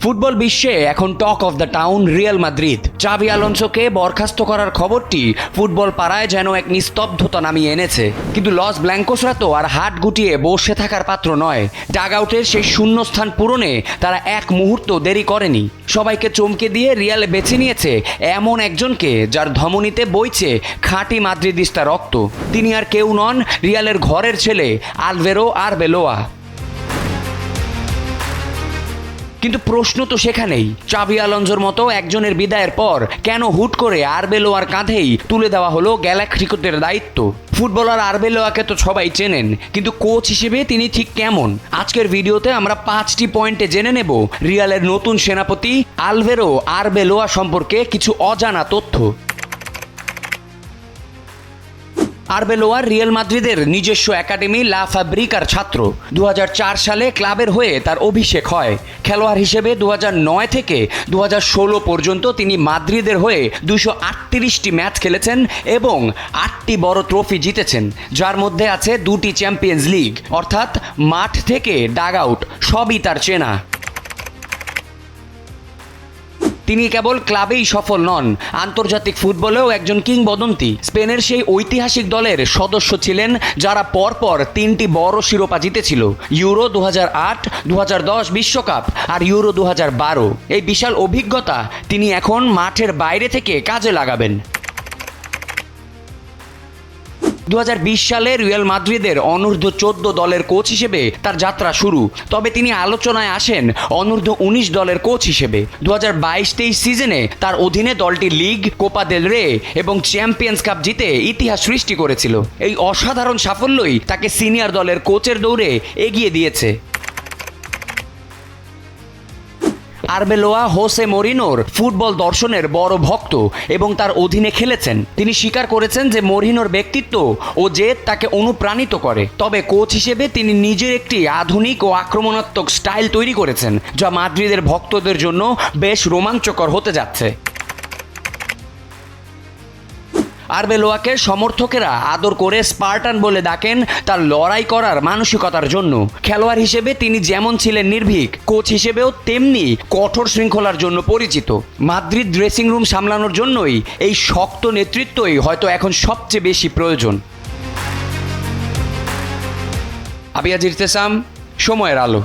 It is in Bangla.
ফুটবল বিশ্বে এখন talk of the town Real Madrid. চাবি আলোনসোকে বরখাস্ত করার খবরটি ফুটবল পাড়ায় যেন এক নিস্তব্ধতা নামিয়ে এনেছে। কিন্তু লস ব্ল্যাঙ্কোসরা তো আর হাত গুটিয়ে বসে থাকার পাত্র নয়। ডাগ আউটের সেই শূন্যস্থান পূরণে তারা এক মুহূর্ত দেরি করেনি। সবাইকে চমকে দিয়ে রিয়াল বেছে নিয়েছে এমন একজনকে যার ধমনীতে বইছে খাঁটি মাদ্রিদিস্তা রক্ত। তিনি আর কেউ নন, রিয়ালের ঘরের ছেলে আলভেরো আরবেলোয়া। কিন্তু প্রশ্ন তো সেখানেই, চাবি আলোনসোর মতো একজনের বিদায়ের পর কেন হুট করে আরবেলোয়ার কাঁধেই তুলে দেওয়া হলো গ্যালাক্টিকোসের দায়িত্ব? ফুটবলার আরবেলোয়াকে তো সবাই চেনেন, কিন্তু কোচ হিসেবে তিনি ঠিক কেমন? আজকের ভিডিওতে আমরা 5টি পয়েন্টে জেনে নেব রিয়ালের নতুন সেনাপতি আলভেরো আরবেলোয়া সম্পর্কে কিছু অজানা তথ্য। আরবেলোয়া রিয়াল মাদ্রিদের নিজস্ব একাডেমি লা ফাব্রিকার ছাত্র। 2004 সালে ক্লাবের হয়ে তার অভিষেক হয়। খেলোয়াড় হিসেবে 2009 থেকে 2016 পর্যন্ত তিনি মাদ্রিদের হয়ে 238টি ম্যাচ খেলেছেন এবং 8টি বড় ট্রফি জিতেছেন, যার মধ্যে আছে 2টি চ্যাম্পিয়ন্স লিগ। অর্থাৎ মাঠ থেকে ডাগ আউট সবই তার চেনা। তিনি কেবল ক্লাবেই সফল নন, আন্তর্জাতিক ফুটবলেও একজন কিংবদন্তি। স্পেনের সেই ঐতিহাসিক দলের সদস্য ছিলেন যারা পরপর 3টি বড় শিরোপা জিতেছিল, ইউরো 2008, 2010 বিশ্বকাপ আর ইউরো 2012। এই বিশাল অভিজ্ঞতা তিনি এখন মাঠের বাইরে থেকে কাজে লাগাবেন। 2020 সালে রিয়াল মাদ্রিদের অনূর্ধ্ব 14 দলের কোচ হিসেবে তার যাত্রা শুরু। তবে তিনি আলোচনায় আসেন অনূর্ধ্ব 19 দলের কোচ হিসেবে। 2022-23 সিজনে তার অধীনে দলটি লিগ, কোপা দেল রে এবং চ্যাম্পিয়ন্স কাপ জিতে ইতিহাস সৃষ্টি করেছিল। এই অসাধারণ সাফল্যই তাকে সিনিয়র দলের কোচের দৌড়ে এগিয়ে দিয়েছে। আরবেলোয়া হোসে মরিনোর ফুটবল দর্শনের বড় ভক্ত এবং তার অধীনে খেলেছেন। তিনি স্বীকার করেছেন যে মরিনোর ব্যক্তিত্ব ও জেদ তাকে অনুপ্রাণিত করে। তবে কোচ হিসেবে তিনি নিজের একটি আধুনিক ও আক্রমণাত্মক স্টাইল তৈরি করেছেন, যা মাদ্রিদের ভক্তদের জন্য বেশ রোমাঞ্চকর হতে যাচ্ছে। আরবেলোয়াকে সমর্থকেরা আদর করে স্পার্টান বলে ডাকেন তার লড়াই করার মানসিকতার জন্য। খেলোয়াড় হিসেবে তিনি যেমন ছিলেন নির্ভীক, কোচ হিসেবেও তেমনি কঠোর শৃঙ্খলার জন্য পরিচিত। মাদ্রিদ ড্রেসিং রুম সামলানোর জন্যই এই শক্ত নেতৃত্বই হয়তো এখন সবচেয়ে বেশি প্রয়োজন। আবিয়াজ ইরতেসাম, সময়ের আলো।